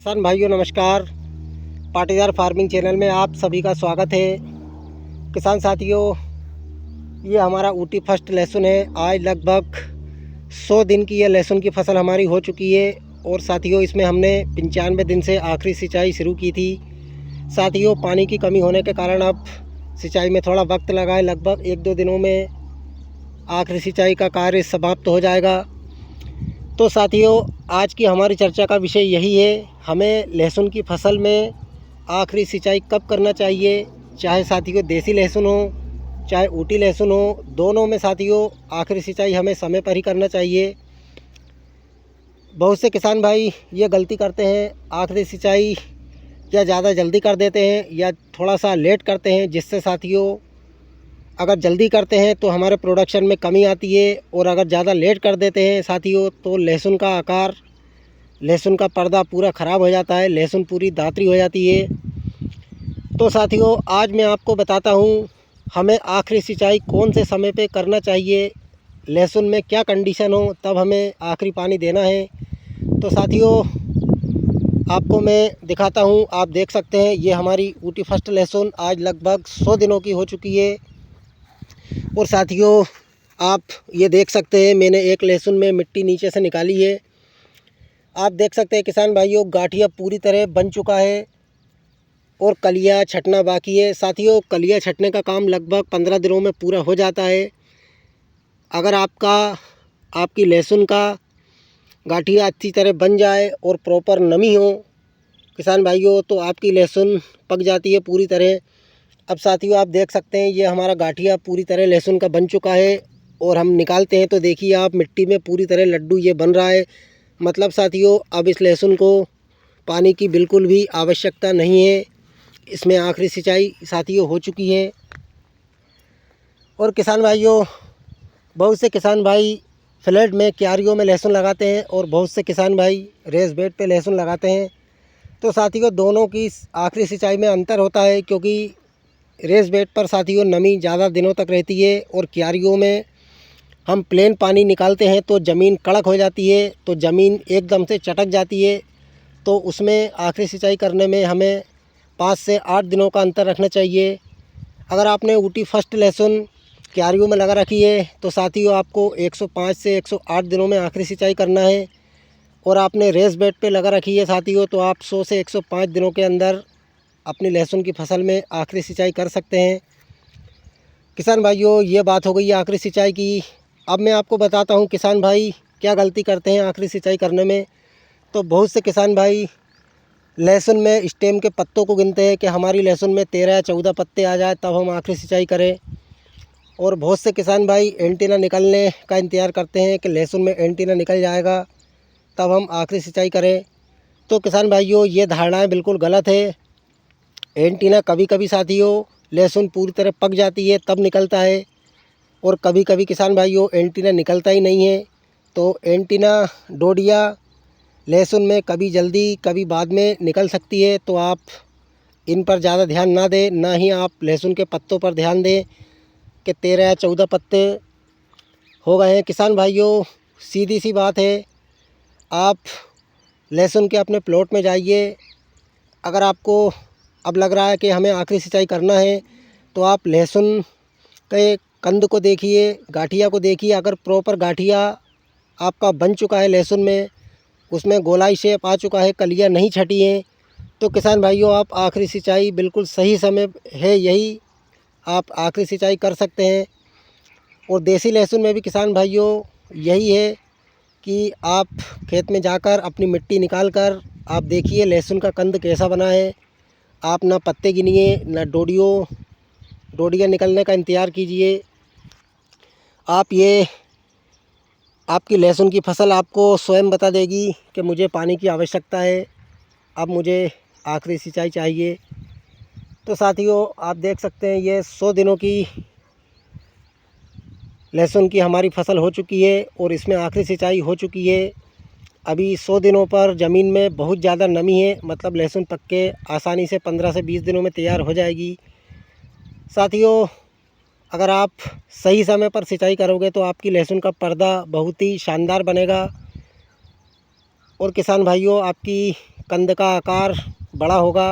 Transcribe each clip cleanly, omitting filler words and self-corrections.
किसान भाइयों नमस्कार। पाटीदार फार्मिंग चैनल में आप सभी का स्वागत है। किसान साथियों, ये हमारा ऊटी फर्स्ट लहसुन है। आज लगभग 100 दिन की ये लहसुन की फसल हमारी हो चुकी है। और साथियों, इसमें हमने 95 दिन से आखिरी सिंचाई शुरू की थी। साथियों, पानी की कमी होने के कारण अब सिंचाई में थोड़ा वक्त लगा है। लगभग 1-2 दिनों में आखिरी सिंचाई का कार्य समाप्त हो जाएगा। तो साथियों, आज की हमारी चर्चा का विषय यही है, हमें लहसुन की फसल में आखिरी सिंचाई कब करना चाहिए। चाहे साथियों देसी लहसुन हो चाहे ऊटी लहसुन हो, दोनों में साथियों आखिरी सिंचाई हमें समय पर ही करना चाहिए। बहुत से किसान भाई ये गलती करते हैं, आखिरी सिंचाई या ज़्यादा जल्दी कर देते हैं या थोड़ा सा लेट करते हैं, जिससे साथियों अगर जल्दी करते हैं तो हमारे प्रोडक्शन में कमी आती है। और अगर ज़्यादा लेट कर देते हैं साथियों तो लहसुन का आकार, लहसुन का पर्दा पूरा ख़राब हो जाता है, लहसुन पूरी दातरी हो जाती है। तो साथियों, आज मैं आपको बताता हूँ हमें आखिरी सिंचाई कौन से समय पे करना चाहिए, लहसुन में क्या कंडीशन हो तब हमें आखिरी पानी देना है। तो साथियों, आपको मैं दिखाता हूँ, आप देख सकते हैं ये हमारी ऊटी फर्स्ट लहसुन आज लगभग 100 दिनों की हो चुकी है। और साथियों, आप ये देख सकते हैं मैंने एक लहसुन में मिट्टी नीचे से निकाली है। आप देख सकते हैं किसान भाइयों, गाठिया पूरी तरह बन चुका है और कलियाँ छटना बाकी है। साथियों, कलियाँ छटने का काम लगभग 15 दिनों में पूरा हो जाता है। अगर आपकी लहसुन का गाठिया अच्छी तरह बन जाए और प्रॉपर नमी हो किसान भाइयों, तो आपकी लहसुन पक जाती है पूरी तरह। अब साथियों, आप देख सकते हैं ये हमारा गाठिया पूरी तरह लहसुन का बन चुका है। और हम निकालते हैं तो देखिए आप, मिट्टी में पूरी तरह लड्डू ये बन रहा है। मतलब साथियों, अब इस लहसुन को पानी की बिल्कुल भी आवश्यकता नहीं है। इसमें आखिरी सिंचाई साथियों हो चुकी है। और किसान भाइयों, बहुत से किसान भाई फ्लैट में, क्यारियों में लहसुन लगाते हैं और बहुत से किसान भाई रेस बेड पे लहसुन लगाते हैं। तो साथियों, दोनों की आखिरी सिंचाई में अंतर होता है, क्योंकि रेस बेड पर साथियों नमी ज़्यादा दिनों तक रहती है और क्यारियों में हम प्लेन पानी निकालते हैं तो ज़मीन कड़क हो जाती है, तो ज़मीन एकदम से चटक जाती है। तो उसमें आखिरी सिंचाई करने में हमें 5 से 8 दिनों का अंतर रखना चाहिए। अगर आपने ऊटी फर्स्ट लहसुन क्यारियों में लगा रखी है तो साथियों आपको 105 से 108 दिनों में आखिरी सिंचाई करना है। और आपने रेस बेड पे लगा रखी है साथियों, तो आप 100 से 105 दिनों के अंदर अपनी लहसुन की फसल में आखिरी सिंचाई कर सकते हैं। किसान भाइयों, ये बात हो गई आखिरी सिंचाई की। अब मैं आपको बताता हूँ किसान भाई क्या गलती करते हैं आखिरी सिंचाई करने में। तो बहुत से किसान भाई लहसुन में स्टेम के पत्तों को गिनते हैं कि हमारी लहसुन में 13 या 14 पत्ते आ जाए तब हम आखिरी सिंचाई करें। और बहुत से किसान भाई एंटीना निकलने का इंतज़ार करते हैं कि लहसुन में एंटीना निकल जाएगा तब हम आखिरी सिंचाई करें। तो किसान भाइयों, ये धारणाएँ बिल्कुल गलत है। एंटीना कभी कभी साथियों लहसुन पूरी तरह पक जाती है तब निकलता है, और कभी कभी किसान भाइयों एंटीना निकलता ही नहीं है। तो एंटीना डोडिया लहसुन में कभी जल्दी कभी बाद में निकल सकती है, तो आप इन पर ज़्यादा ध्यान ना दें, ना ही आप लहसुन के पत्तों पर ध्यान दें कि 13 या 14 पत्ते हो गए हैं। किसान भाइयों, सीधी सी बात है, आप लहसुन के अपने प्लॉट में जाइए। अगर आपको अब लग रहा है कि हमें आखिरी सिंचाई करना है तो आप लहसुन के कंद को देखिए, गाठिया को देखिए। अगर प्रॉपर गाठिया आपका बन चुका है लहसुन में, उसमें गोलाई शेप आ चुका है, कलियाँ नहीं छटी हैं, तो किसान भाइयों आप आखिरी सिंचाई बिल्कुल सही समय है यही, आप आखिरी सिंचाई कर सकते हैं। और देसी लहसुन में भी किसान भाइयों यही है कि आप खेत में जाकर अपनी मिट्टी निकाल कर आप देखिए लहसुन का कंद कैसा बना है। आप ना पत्ते गिनिए ना डोडियाँ निकलने का इंतज़ार कीजिए। आप ये आपकी लहसुन की फसल आपको स्वयं बता देगी कि मुझे पानी की आवश्यकता है, अब मुझे आखिरी सिंचाई चाहिए। तो साथियों, आप देख सकते हैं ये 100 दिनों की लहसुन की हमारी फसल हो चुकी है और इसमें आखिरी सिंचाई हो चुकी है। अभी 100 दिनों पर ज़मीन में बहुत ज़्यादा नमी है, मतलब लहसुन पक के आसानी से 15 से 20 दिनों में तैयार हो जाएगी। साथियों, अगर आप सही समय पर सिंचाई करोगे तो आपकी लहसुन का पर्दा बहुत ही शानदार बनेगा। और किसान भाइयों, आपकी कंद का आकार बड़ा होगा,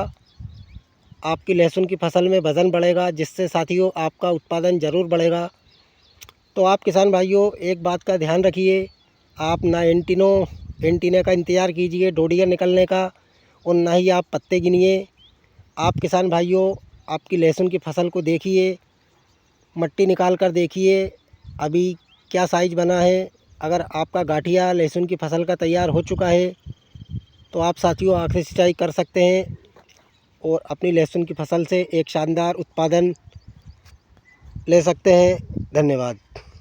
आपकी लहसुन की फसल में वज़न बढ़ेगा, जिससे साथियों आपका उत्पादन ज़रूर बढ़ेगा। तो आप किसान भाइयों एक बात का ध्यान रखिए, आप ना एंटीने का इंतज़ार कीजिए डोडिया निकलने का, और ना ही आप पत्ते गिनिए। आप किसान भाइयों आपकी लहसुन की फसल को देखिए, मट्टी निकाल कर देखिए अभी क्या साइज़ बना है। अगर आपका गाठिया लहसुन की फसल का तैयार हो चुका है तो आप साथियों आखिरी सिंचाई कर सकते हैं और अपनी लहसुन की फसल से एक शानदार उत्पादन ले सकते हैं। धन्यवाद।